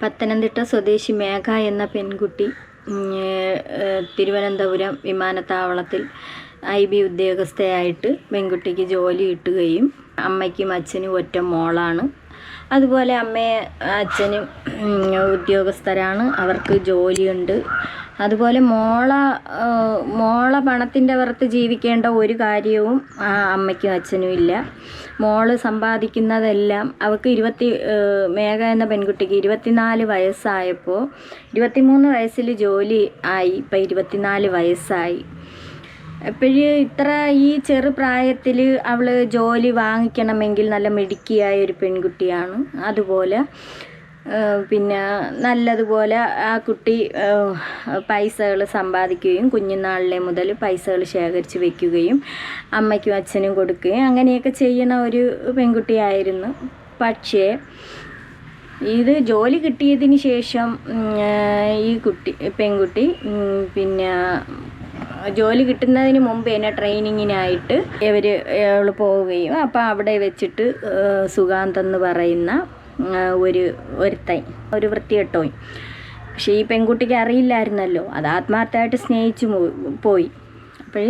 പത്തനംതിട്ട സ്വദേശി മേഘ എന്ന പെൺകുട്ടി തിരുവനന്തപുരം വിമാനത്താവളത്തിൽ IB ഉദ്യോഗസ്ഥയായിട്ട് പെൺകുട്ടിക്ക് ജോലി കിട്ടുകയും അമ്മയ്ക്കും അച്ഛനും ഒറ്റ മോളാണ്. അതുപോലെ അമ്മയും അച്ഛനും ഉദ്യോഗസ്ഥരാണ്, അവർക്ക് ജോലിയുണ്ട്. അതുപോലെ മോള പണത്തിൻ്റെ പുറത്ത് ജീവിക്കേണ്ട ഒരു കാര്യവും അമ്മയ്ക്കും അച്ഛനും ഇല്ല. മോള് സമ്പാദിക്കുന്നതെല്ലാം അവൾക്ക് മേഘ എന്ന പെൺകുട്ടിക്ക് 24 വയസ്സായപ്പോൾ 23 വയസ്സിൽ ജോലി ആയി, ഇപ്പം 24 വയസ്സായി. എപ്പോഴും ഈ ചെറുപ്രായത്തിൽ അവൾ ജോലി വാങ്ങിക്കണമെങ്കിൽ നല്ല മിടുക്കിയായ ഒരു പെൺകുട്ടിയാണ്. അതുപോലെ പിന്നെ നല്ലതുപോലെ ആ കുട്ടി പൈസകൾ സമ്പാദിക്കുകയും കുഞ്ഞുനാളിലെ മുതൽ പൈസകൾ ശേഖരിച്ച് വയ്ക്കുകയും അമ്മയ്ക്കും അച്ഛനും കൊടുക്കുകയും അങ്ങനെയൊക്കെ ചെയ്യുന്ന ഒരു പെൺകുട്ടിയായിരുന്നു. പക്ഷേ ഇത് ജോലി കിട്ടിയതിന് ശേഷം ഈ പെൺകുട്ടി പിന്നെ ജോലി കിട്ടുന്നതിന് മുമ്പ് തന്നെ ട്രെയിനിങ്ങിനായിട്ട് അവൾ പോവുകയും അപ്പോൾ അവിടെ വെച്ചിട്ട് സുഗാന്ത് എന്ന് പറയുന്ന ഒരു വൃത്തികെട്ടോൻ. പക്ഷേ ഈ പെൺകുട്ടിക്ക് അറിയില്ലായിരുന്നല്ലോ, അത് ആത്മാർത്ഥമായിട്ട് സ്നേഹിച്ചു പോയി. അപ്പോൾ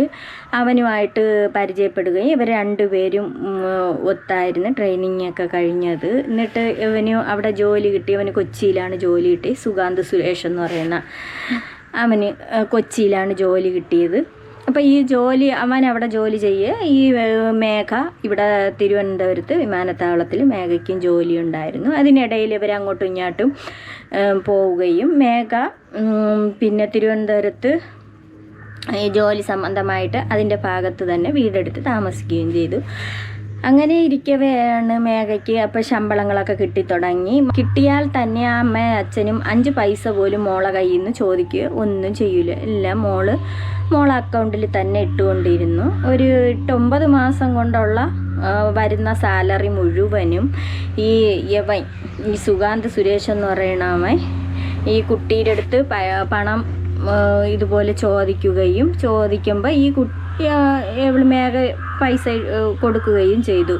അവനുമായിട്ട് പരിചയപ്പെടുകയും ഇവർ രണ്ടുപേരും ഒത്തായിരുന്നു ട്രെയിനിങ്ങൊക്കെ കഴിഞ്ഞത്. എന്നിട്ട് ഇവന് അവിടെ ജോലി കിട്ടി, അവന് കൊച്ചിയിലാണ് ജോലി കിട്ടി. സുഗാന്ത് സുരേഷ് എന്ന് പറയുന്ന അവന് കൊച്ചിയിലാണ് ജോലി കിട്ടിയത്. അപ്പോൾ അവൻ അവിടെ ജോലി ചെയ്യേ ഈ മേഘ ഇവിടെ തിരുവനന്തപുരത്ത് വിമാനത്താവളത്തിൽ മേഘയ്ക്കും ജോലി ഉണ്ടായിരുന്നു. അതിനിടയിൽ ഇവർ അങ്ങോട്ടും ഇങ്ങോട്ടും പോവുകയും മേഘ പിന്നെ തിരുവനന്തപുരത്ത് ഈ ജോലി സംബന്ധമായിട്ട് അതിൻ്റെ ഭാഗത്ത് തന്നെ വീടെടുത്ത് താമസിക്കുകയും ചെയ്തു. അങ്ങനെ ഇരിക്കവെയാണ് മേഘയ്ക്ക് അപ്പോൾ ശമ്പളങ്ങളൊക്കെ കിട്ടിത്തുടങ്ങി. കിട്ടിയാൽ തന്നെ ആ അമ്മയും അച്ഛനും 5 പൈസ പോലും മോളെ കയ്യിൽ നിന്ന് ചോദിക്കുക ഒന്നും ചെയ്യൂല. എല്ലാം മോളെ അക്കൗണ്ടിൽ തന്നെ ഇട്ടുകൊണ്ടിരുന്നു. ഒരു 8-9 മാസം കൊണ്ടുള്ള വരുന്ന സാലറി മുഴുവനും ഈ സുഗാന്ത് സുരേഷ് എന്ന് പറയുന്നവൻ ഈ കുട്ടിയുടെ അടുത്ത് പണം ഇതുപോലെ ചോദിക്കുമ്പോൾ ഈ മേഘ പൈസ കൊടുക്കുകയും ചെയ്തു.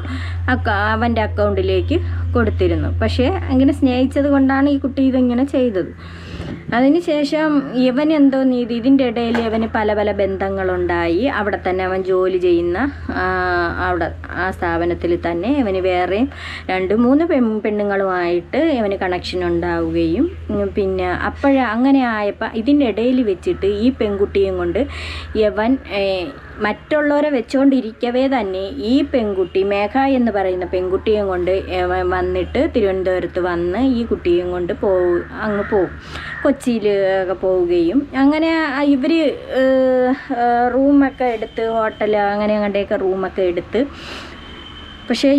അവൻ്റെ അക്കൗണ്ടിലേക്ക് കൊടുത്തിരുന്നു. പക്ഷേ അങ്ങനെ സ്നേഹിച്ചത് കൊണ്ടാണ് ഈ കുട്ടി ഇതിങ്ങനെ ചെയ്തത്. അതിനുശേഷം ഇവൻ എന്തോ ഇതിൻ്റെ ഇടയിൽ ഇവന് പല ബന്ധങ്ങളുണ്ടായി. അവിടെ തന്നെ അവൻ ജോലി ചെയ്യുന്ന ആ സ്ഥാപനത്തിൽ തന്നെ ഇവന് വേറെയും 2-3 പെണ്ണുങ്ങളുമായിട്ട് ഇവന് കണക്ഷൻ ഉണ്ടാവുകയും പിന്നെ അങ്ങനെ ആയപ്പോൾ ഇതിൻ്റെ ഇടയിൽ വെച്ചിട്ട് ഈ പെൺകുട്ടിയും കൊണ്ട് ഇവൻ മറ്റുള്ളവരെ വെച്ചുകൊണ്ടിരിക്കവേ തന്നെ ഈ പെൺകുട്ടി മേഘ എന്ന് പറയുന്ന പെൺകുട്ടിയും കൊണ്ട് വന്നിട്ട് തിരുവനന്തപുരത്ത് വന്ന് ഈ കുട്ടിയും കൊണ്ട് അങ്ങ് പോവും, കൊച്ചിയിലൊക്കെ പോവുകയും അങ്ങനെ ഇവർ റൂമൊക്കെ എടുത്ത് ഹോട്ടൽ അങ്ങനെയൊക്കെ റൂമൊക്കെ എടുത്ത്. പക്ഷേ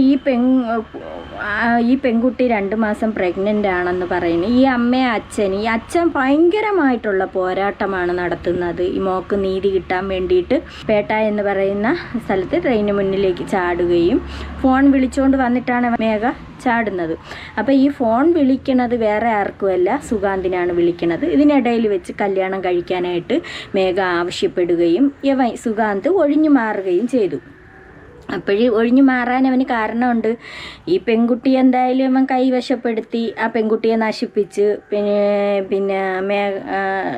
ഈ പെൺകുട്ടി 2 മാസം പ്രഗ്നൻ്റ് ആണെന്ന് പറയുന്നു. ഈ അച്ഛൻ ഭയങ്കരമായിട്ടുള്ള പോരാട്ടമാണ് നടത്തുന്നത് ഈ മോക്ക് നീതി കിട്ടാൻ വേണ്ടിയിട്ട്. പേട്ട എന്ന് പറയുന്ന സ്ഥലത്ത് ട്രെയിന് മുന്നിലേക്ക് ചാടുകയും ഫോൺ വിളിച്ചുകൊണ്ട് വന്നിട്ടാണ് മേഘ ചാടുന്നത്. അപ്പോൾ ഈ ഫോൺ വിളിക്കണത് വേറെ ആർക്കുമല്ല, സുഗാന്തിനാണ് വിളിക്കണത്. ഇതിനിടയിൽ വെച്ച് കല്യാണം കഴിക്കാനായിട്ട് മേഘ ആവശ്യപ്പെടുകയും സുഗാന്ത് ഒഴിഞ്ഞു മാറുകയും ചെയ്തു. ഒഴിഞ്ഞു മാറാൻ അവന് കാരണമുണ്ട്. ഈ പെൺകുട്ടി എന്തായാലും അവൻ കൈവശപ്പെടുത്തി ആ പെൺകുട്ടിയെ നശിപ്പിച്ച് പിന്നെ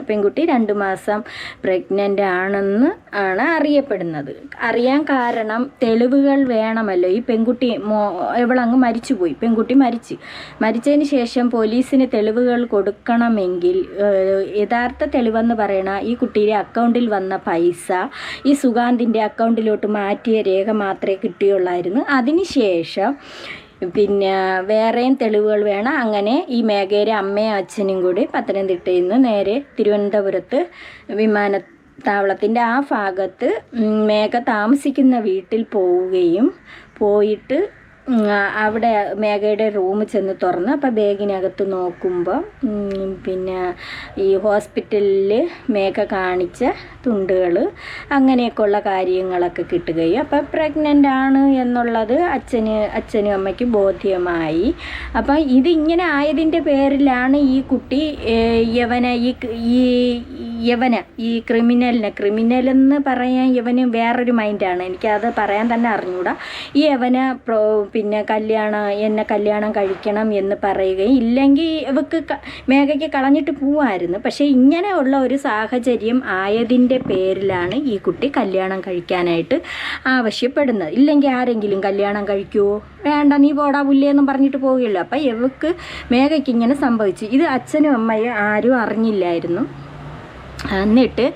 പെൺകുട്ടി 2 മാസം പ്രഗ്നൻ്റ് ആണെന്ന് ആണ് അറിയപ്പെടുന്നത്. അറിയാൻ കാരണം തെളിവുകൾ വേണമല്ലോ. ഈ പെൺകുട്ടി ഇവളങ്ങ് മരിച്ചുപോയി. പെൺകുട്ടി മരിച്ചതിന് ശേഷം പോലീസിന് തെളിവുകൾ കൊടുക്കണമെങ്കിൽ യഥാർത്ഥ തെളിവെന്ന് പറയണ ഈ കുട്ടിയുടെ അക്കൗണ്ടിൽ വന്ന പൈസ ഈ സുഗാന്തിൻ്റെ അക്കൗണ്ടിലോട്ട് മാറ്റിയ രേഖ മാത്രമേ കിട്ടിയുള്ളായിരുന്നു. അതിനുശേഷം പിന്നെ വേറെയും തെളിവുകൾ വേണം. അങ്ങനെ ഈ മേഘയുടെ അമ്മയും അച്ഛനും കൂടി പത്തനംതിട്ടയിൽ നിന്ന് നേരെ തിരുവനന്തപുരത്ത് വിമാനത്താവളത്തിൻ്റെ ആ ഭാഗത്ത് മേഘ താമസിക്കുന്ന വീട്ടിൽ പോയിട്ട് അവിടെ മേഘയുടെ റൂമിൽ ചെന്ന് തുറന്ന് അപ്പോൾ ബാഗിനകത്ത് നോക്കുമ്പോൾ പിന്നെ ഈ ഹോസ്പിറ്റലിൽ മേഘ കാണിച്ച തുണ്ടുകൾ അങ്ങനെയൊക്കെയുള്ള കാര്യങ്ങളൊക്കെ കിട്ടുകയും അപ്പോൾ പ്രഗ്നൻ്റ് ആണ് എന്നുള്ളത് അച്ഛനും അമ്മയ്ക്കും ബോധ്യമായി. അപ്പം ഇതിങ്ങനെ ആയതിൻ്റെ പേരിലാണ് ഈ കുട്ടി യവനെ ഈ യവന് ഈ ക്രിമിനലെന്ന് പറയാൻ യവന് വേറൊരു മൈൻഡാണ്. എനിക്കത് പറയാൻ തന്നെ അറിഞ്ഞൂടാ. ഈ യവന് പിന്നെ എന്നെ കല്യാണം കഴിക്കണം എന്ന് പറയുകയും ഇല്ലെങ്കിൽ ഇവക്ക് മേഘയ്ക്ക് കളഞ്ഞിട്ട് പോവായിരുന്നു. പക്ഷേ ഇങ്ങനെയുള്ള ഒരു സാഹചര്യം ആയതിൻ്റെ പേരിലാണ് ഈ കുട്ടി കല്യാണം കഴിക്കാനായിട്ട് ആവശ്യപ്പെടുന്നത്. ഇല്ലെങ്കിൽ ആരെങ്കിലും കല്യാണം കഴിക്കുമോ? വേണ്ട, നീ പോടാ പുല്ലേന്നും പറഞ്ഞിട്ട് പോവുകയുള്ളൂ. അപ്പം ഇവക്ക് മേഘയ്ക്ക് ഇങ്ങനെ സംഭവിച്ചു. ഇത് അച്ഛനും അമ്മയും ആരും അറിഞ്ഞില്ലായിരുന്നു. എന്നിട്ട്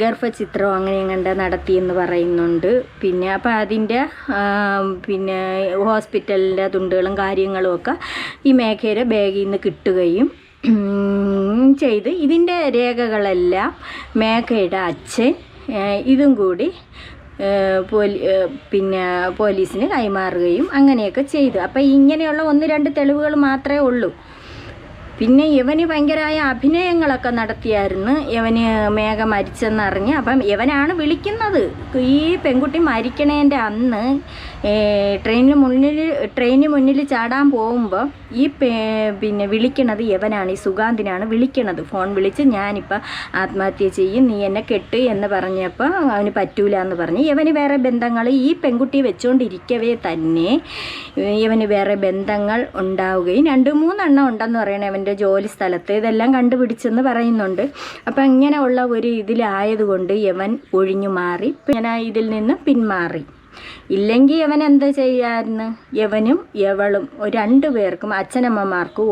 ഗർഭചിത്രം അങ്ങനെ കണ്ട് നടത്തിയെന്ന് പറയുന്നുണ്ട്. പിന്നെ അപ്പം അതിൻ്റെ പിന്നെ ഹോസ്പിറ്റലിൻ്റെ തുണ്ടുകളും കാര്യങ്ങളും ഒക്കെ ഈ മേഘയുടെ ബാഗിൽ നിന്ന് കിട്ടുകയും ചെയ്ത് ഇതിൻ്റെ രേഖകളെല്ലാം മേഘയുടെ അച്ഛൻ ഇതും കൂടി പിന്നെ പോലീസിന് കൈമാറുകയും അങ്ങനെയൊക്കെ ചെയ്തു. അപ്പം ഇങ്ങനെയുള്ള 1-2 തെളിവുകൾ മാത്രമേ ഉള്ളൂ. പിന്നെ ഇവന് ഭയങ്കരമായ അഭിനയങ്ങളൊക്കെ നടത്തിയായിരുന്നു. ഇവന് മേഘ മരിച്ചെന്നറിഞ്ഞ് അപ്പം ഇവനാണ് വിളിക്കുന്നത്. ഈ പെൺകുട്ടി മരിക്കണേൻ്റെ അന്ന് ട്രെയിനിന് മുന്നിൽ ചാടാൻ പോകുമ്പോൾ ഈ പിന്നെ വിളിക്കണത് ഇവനാണ്, ഈ സുഗാന്തിനാണ് വിളിക്കണത്. ഫോൺ വിളിച്ച് ഞാനിപ്പോൾ ആത്മഹത്യ ചെയ്യും, നീ എന്നെ കെട്ട് എന്ന് പറഞ്ഞപ്പോൾ അവന് പറ്റൂല എന്ന് പറഞ്ഞ് ഇവന് വേറെ ബന്ധങ്ങൾ ഈ പെൺകുട്ടിയെ വെച്ചുകൊണ്ടിരിക്കവേ തന്നെ ഇവന് വേറെ ബന്ധങ്ങൾ ഉണ്ടാവുകയും 2-3 എണ്ണം ഉണ്ടെന്ന് പറയണേ അവൻ്റെ ജോലി സ്ഥലത്ത്. ഇതെല്ലാം കണ്ടുപിടിച്ചെന്ന് പറയുന്നുണ്ട്. അപ്പം ഇങ്ങനെയുള്ള ഒരു ഇതിലായതുകൊണ്ട് ഇവൻ ഒഴിഞ്ഞു മാറി, ഇങ്ങനെ ഇതിൽ നിന്ന് പിന്മാറി. ഇല്ലെങ്കിൽ അവൻ എന്താ ചെയ്യാമായിരുന്നു? യവനും യവളും 2 പേർക്കും അച്ഛനമ്മമാർക്കും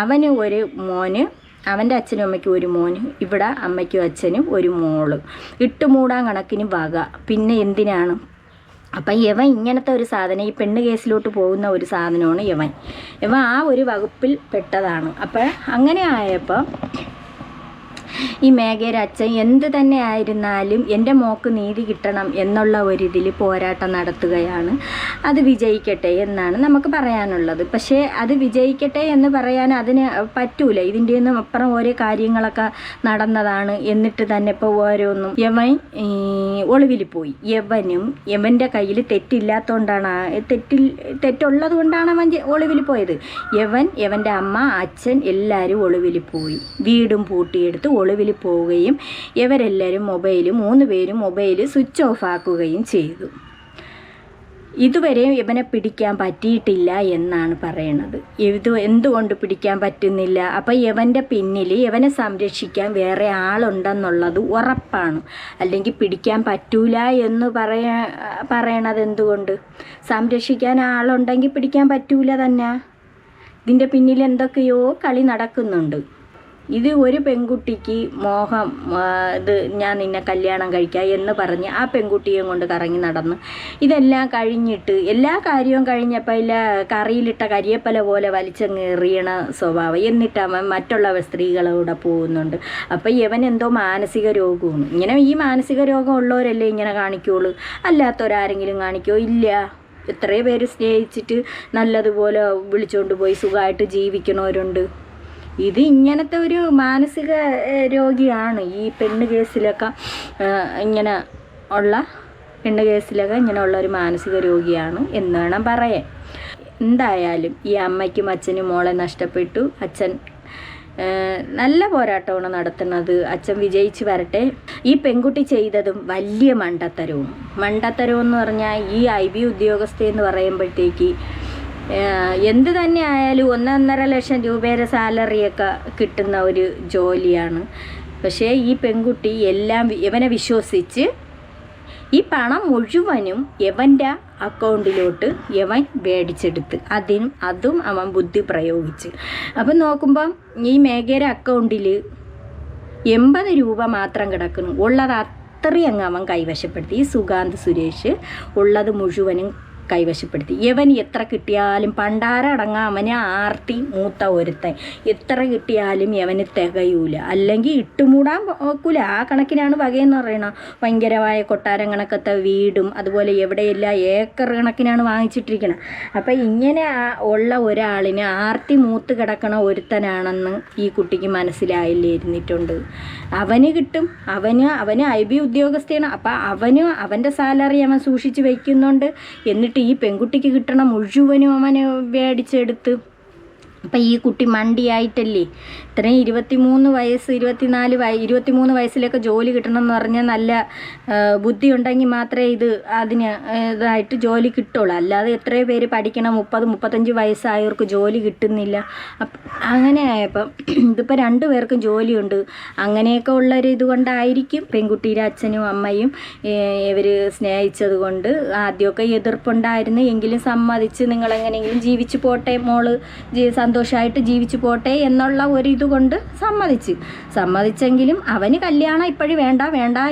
അവന് ഒരു മോന്, അവൻ്റെ അച്ഛനും അമ്മയ്ക്കും ഒരു മോന്, ഇവിടെ അമ്മയ്ക്കും അച്ഛനും ഒരു മോള്. ഇട്ടുമൂടാൻ കണക്കിന് വക. പിന്നെ എന്തിനാണ്? അപ്പം ഇവൻ ഇങ്ങനത്തെ ഒരു സാധനം, ഈ പെണ്ണ് കേസിലോട്ട് പോകുന്ന ഒരു സാധനമാണ് ഇവൻ ആ ഒരു വകുപ്പിൽ പെട്ടതാണ്. അപ്പം അങ്ങനെ ആയപ്പോൾ ഈ മേഘയുടെ അച്ഛൻ എന്ത് തന്നെ ആയിരുന്നാലും എൻ്റെ മോക്ക് നീതി കിട്ടണം എന്നുള്ള ഒരിതിൽ പോരാട്ടം നടത്തുകയാണ്. അത് വിജയിക്കട്ടെ എന്നാണ് നമുക്ക് പറയാനുള്ളത്. പക്ഷേ അത് വിജയിക്കട്ടെ എന്ന് പറയാൻ അതിന് പറ്റൂല. ഇതിൻ്റെ ഒന്നും അപ്പുറം ഓരോ കാര്യങ്ങളൊക്കെ നടന്നതാണ്. എന്നിട്ട് തന്നെ ഇപ്പോൾ ഓരോന്നും യവൻ ഒളിവിൽ പോയി. യവൻ്റെ കയ്യിൽ തെറ്റില്ലാത്തതുകൊണ്ടാണ്, തെറ്റുള്ളത് കൊണ്ടാണ് അവൻ ഒളിവിൽ പോയത്. യവൻ്റെ അമ്മ, അച്ഛൻ എല്ലാവരും ഒളിവിൽ പോയി. വീടും പൂട്ടിയെടുത്ത് ഒളിവിൽ പോവുകയും ഇവരെല്ലാവരും 3 പേരും മൊബൈൽ സ്വിച്ച് ഓഫ് ആക്കുകയും ചെയ്തു. ഇതുവരെയും ഇവനെ പിടിക്കാൻ പറ്റിയിട്ടില്ല എന്നാണ് പറയണത്. ഇത് എന്തുകൊണ്ട് പിടിക്കാൻ പറ്റുന്നില്ല? അപ്പം ഇവൻ്റെ പിന്നിൽ ഇവനെ സംരക്ഷിക്കാൻ വേറെ ആളുണ്ടെന്നുള്ളത് ഉറപ്പാണ്. അല്ലെങ്കിൽ പിടിക്കാൻ പറ്റൂല എന്ന് പറയണത് എന്തുകൊണ്ട്? സംരക്ഷിക്കാൻ ആളുണ്ടെങ്കിൽ പിടിക്കാൻ പറ്റൂല തന്നെ. ഇതിൻ്റെ പിന്നിൽ എന്തൊക്കെയോ കളി നടക്കുന്നുണ്ട്. ഇത് ഒരു പെൺകുട്ടിക്ക് മോഹം, ഇത് ഞാൻ നിന്നെ കല്യാണം കഴിക്കാം എന്ന് പറഞ്ഞ് ആ പെൺകുട്ടിയെ കൊണ്ട് കറങ്ങി നടന്ന് ഇതെല്ലാം കഴിഞ്ഞിട്ട് എല്ലാ കാര്യവും കഴിഞ്ഞപ്പോൾ കറിയിലിട്ട കരിയപ്പല പോലെ വലിച്ചങ്ങ് എറിയണ സ്വഭാവം. എന്നിട്ട് അവൻ മറ്റുള്ള സ്ത്രീകളോടെ പോകുന്നുണ്ട്. അപ്പം ഇവൻ എന്തോ മാനസിക രോഗമാണ്. ഇങ്ങനെ ഈ മാനസിക രോഗം ഉള്ളവരല്ലേ ഇങ്ങനെ കാണിക്കുള്ളൂ, അല്ലാത്തവരാരെങ്കിലും കാണിക്കുമോ? ഇല്ല. എത്രയോ പേര് സ്നേഹിച്ചിട്ട് നല്ലതുപോലെ വിളിച്ചുകൊണ്ട് പോയി സുഖമായിട്ട് ജീവിക്കണവരുണ്ട്. ഇത് ഇങ്ങനത്തെ ഒരു മാനസിക രോഗിയാണ് ഈ പെണ്ണ് കേസിലൊക്കെ ഇങ്ങനെ ഉള്ള ഒരു മാനസിക രോഗിയാണ് എന്ന് വേണം പറയാൻ. എന്തായാലും ഈ അമ്മയ്ക്കും അച്ഛനും മോളെ നഷ്ടപ്പെട്ടു. അച്ഛൻ നല്ല പോരാട്ടമാണ് നടത്തുന്നത്. അച്ഛൻ വിജയിച്ച് വരട്ടെ. ഈ പെൺകുട്ടി ചെയ്തതും വലിയ മണ്ടത്തരവും എന്ന് പറഞ്ഞാൽ ഈ IB ഉദ്യോഗസ്ഥയെന്ന് പറയുമ്പോഴത്തേക്ക് എന്ത് തന്നെ ആയാലും 1.5 ലക്ഷം രൂപയുടെ സാലറിയൊക്കെ കിട്ടുന്ന ഒരു ജോലിയാണ്. പക്ഷേ ഈ പെൺകുട്ടി എല്ലാം ഇവനെ വിശ്വസിച്ച് ഈ പണം മുഴുവനും ഇവൻ്റെ അക്കൗണ്ടിലോട്ട് ഇവൻ മേടിച്ചെടുത്ത് അതും അവൻ ബുദ്ധി പ്രയോഗിച്ച്. അപ്പം നോക്കുമ്പം ഈ മേഘയുടെ അക്കൗണ്ടിൽ 80 രൂപ മാത്രം കിടക്കുന്നു. ഉള്ളത് അത്രയും അങ്ങ് അവൻ കൈവശപ്പെടുത്തി. ഈ സുഗാന്ത് സുരേഷ് ഉള്ളത് മുഴുവനും കൈവശപ്പെടുത്തി. ഇവന് എത്ര കിട്ടിയാലും പണ്ടാരടങ്ങാൻ അവന് ആർത്തി മൂത്ത ഒരുത്തൻ എത്ര കിട്ടിയാലും ഇവന് തികയൂല. അല്ലെങ്കിൽ ഇട്ടുമൂടാൻ നോക്കൂല. ആ കണക്കിനാണ് വകയെന്ന് പറയണം. ഭയങ്കരമായ കൊട്ടാരം കണക്കത്തെ വീടും അതുപോലെ എവിടെയെല്ലാം ഏക്കർ കണക്കിനാണ് വാങ്ങിച്ചിട്ടിരിക്കണം. അപ്പം ഇങ്ങനെ ഉള്ള ഒരാളിന് ആർത്തി മൂത്ത് കിടക്കണ ഒരുത്തനാണെന്ന് ഈ കുട്ടിക്ക് മനസ്സിലായില്ലേ ഇരുന്നിട്ടുണ്ട്. അവന് കിട്ടും. അവന് IB ഉദ്യോഗസ്ഥയാണ്. അപ്പം അവൻ്റെ സാലറി അവൻ സൂക്ഷിച്ച് വയ്ക്കുന്നുണ്ട്. എന്നിട്ട് ഈ പെൺകുട്ടിക്ക് കിട്ടണ മുഴുവനും അവന് മേടിച്ചെടുത്ത് അപ്പം ഈ കുട്ടി മണ്ടിയായിട്ടല്ലേ ഇത്രയും 23 വയസ്സ് 23 വയസ്സിലൊക്കെ ജോലി കിട്ടണമെന്ന് പറഞ്ഞാൽ നല്ല ബുദ്ധി ഉണ്ടെങ്കിൽ മാത്രമേ അതിന് ഇതായിട്ട് ജോലി കിട്ടുള്ളൂ. അല്ലാതെ എത്രയോ പേര് പഠിക്കണം 30-35 വയസ്സായവർക്ക് ജോലി കിട്ടുന്നില്ല. അങ്ങനെ ആയപ്പം ഇതിപ്പോൾ 2 പേർക്കും ജോലിയുണ്ട്. അങ്ങനെയൊക്കെ ഉള്ളൊരു ഇതുകൊണ്ടായിരിക്കും പെൺകുട്ടിയുടെ അച്ഛനും അമ്മയും ഇവർ സ്നേഹിച്ചത് കൊണ്ട് ആദ്യമൊക്കെ എതിർപ്പുണ്ടായിരുന്നു. എങ്കിലും സമ്മതിച്ച് നിങ്ങളെങ്ങനെയെങ്കിലും ജീവിച്ചു പോട്ടെ മോള്, സന്തോഷമായിട്ട് ജീവിച്ചു പോട്ടെ എന്നുള്ള ഒരിതുകൊണ്ട് സമ്മതിച്ചെങ്കിലും അവന് കല്യാണം ഇപ്പോഴും വേണ്ട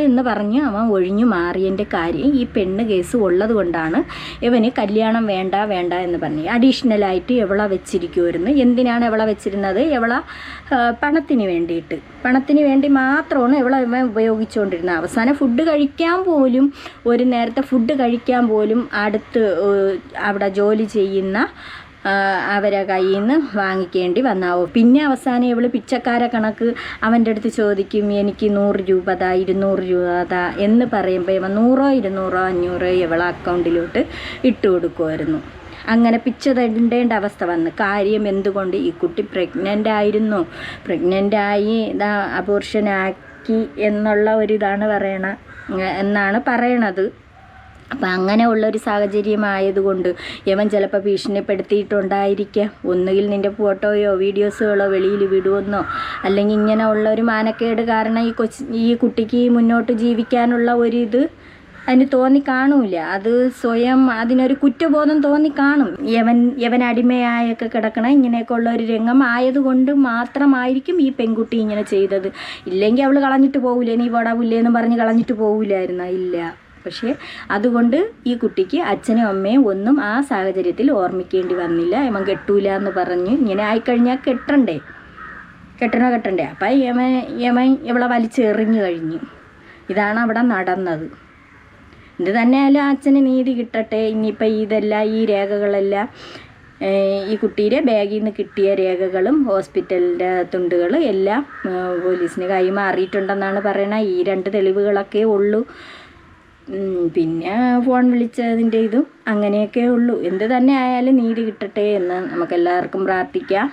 എന്ന് പറഞ്ഞ് അവൻ ഒഴിഞ്ഞു മാറിയതിൻ്റെ കാര്യം ഈ പെണ്ണ് കേസ് ഉള്ളത് കൊണ്ടാണ് ഇവന് കല്യാണം വേണ്ട എന്ന് പറഞ്ഞു. അഡീഷണലായിട്ട് എവള വെച്ചിരിക്കുമായിരുന്നു. എന്തിനാണ് എവള വെച്ചിരുന്നത്? എവള പണത്തിന് വേണ്ടി മാത്രമാണ് ഇവൻ ഉപയോഗിച്ചുകൊണ്ടിരുന്നത്. അവസാനം ഫുഡ് കഴിക്കാൻ പോലും, ഒരു നേരത്തെ ഫുഡ് കഴിക്കാൻ പോലും അടുത്ത് അവിടെ ജോലി ചെയ്യുന്ന അവരെ കയ്യിൽ നിന്ന് വാങ്ങിക്കേണ്ടി വന്നാവും. പിന്നെ അവസാനം ഇവള് പിച്ചക്കാരെ കണക്ക് അവൻ്റെ അടുത്ത് ചോദിക്കും, എനിക്ക് 100 രൂപ താ, 200 രൂപ താ എന്ന് പറയുമ്പോൾ ഇവൻ 100, 200, 500 ഇവളെ അക്കൗണ്ടിലോട്ട് ഇട്ട് കൊടുക്കുമായിരുന്നു. അങ്ങനെ പിച്ച തണ്ടേണ്ട അവസ്ഥ വന്ന്. കാര്യം എന്തുകൊണ്ട്? ഈ കുട്ടി പ്രഗ്നൻ്റായി അബോർഷനാക്കി എന്നുള്ള ഒരിതാണ് എന്നാണ് പറയണത്. അപ്പം അങ്ങനെ ഉള്ളൊരു സാഹചര്യമായതുകൊണ്ട് ഇവൻ ചിലപ്പോൾ ഭീഷണിപ്പെടുത്തിയിട്ടുണ്ടായിരിക്കാം. ഒന്നുകിൽ നിൻ്റെ ഫോട്ടോയോ വീഡിയോസുകളോ വെളിയിൽ വിടുമെന്നോ, അല്ലെങ്കിൽ ഇങ്ങനെ ഉള്ളൊരു മാനക്കേട് കാരണം ഈ കുട്ടിക്ക് മുന്നോട്ട് ജീവിക്കാനുള്ള ഒരിത് അതിന് തോന്നിക്കാണൂല. അത് സ്വയം അതിനൊരു കുറ്റബോധം തോന്നിക്കാണും. യവൻ അടിമയായൊക്കെ കിടക്കണം ഇങ്ങനെയൊക്കെ ഉള്ളൊരു രംഗം ആയതുകൊണ്ട് മാത്രമായിരിക്കും ഈ പെൺകുട്ടി ഇങ്ങനെ ചെയ്തത്. ഇല്ലെങ്കിൽ അവൾ കളഞ്ഞിട്ട് പോകില്ലേ, നീ പോടാവില്ലേന്ന് പറഞ്ഞ് കളഞ്ഞിട്ട് പോകില്ലായിരുന്ന? ഇല്ല. പക്ഷേ അതുകൊണ്ട് ഈ കുട്ടിക്ക് അച്ഛനും അമ്മയും ഒന്നും ആ സാഹചര്യത്തിൽ ഓർമ്മിക്കേണ്ടി വന്നില്ല. ഇവൻ കെട്ടൂല എന്ന് പറഞ്ഞ് ഇങ്ങനെ ആയിക്കഴിഞ്ഞാൽ കെട്ടണ്ടേ. അപ്പം യമൻ ഇവളെ വലിച്ചെറിഞ്ഞു കഴിഞ്ഞു. ഇതാണ് അവിടെ നടന്നത്. ഇത് തന്നെയായാലും അച്ഛന് നീതി കിട്ടട്ടെ. ഇനിയിപ്പോൾ ഈ രേഖകളെല്ലാം ഈ കുട്ടിയുടെ ബാഗിൽ നിന്ന് കിട്ടിയ രേഖകളും ഹോസ്പിറ്റലിൻ്റെ തുണ്ടുകൾ എല്ലാം പോലീസിന് കൈമാറിയിട്ടുണ്ടെന്നാണ് പറയണത്. ഈ 2 തെളിവുകളൊക്കെ ഉള്ളൂ. പിന്നെ ഫോൺ വിളിച്ചതിൻ്റെ ഇതും അങ്ങനെയൊക്കെ ഉള്ളൂ. എന്ത് തന്നെ ആയാലും നീതി കിട്ടട്ടെ എന്ന് നമുക്കെല്ലാവർക്കും പ്രാർത്ഥിക്കാം.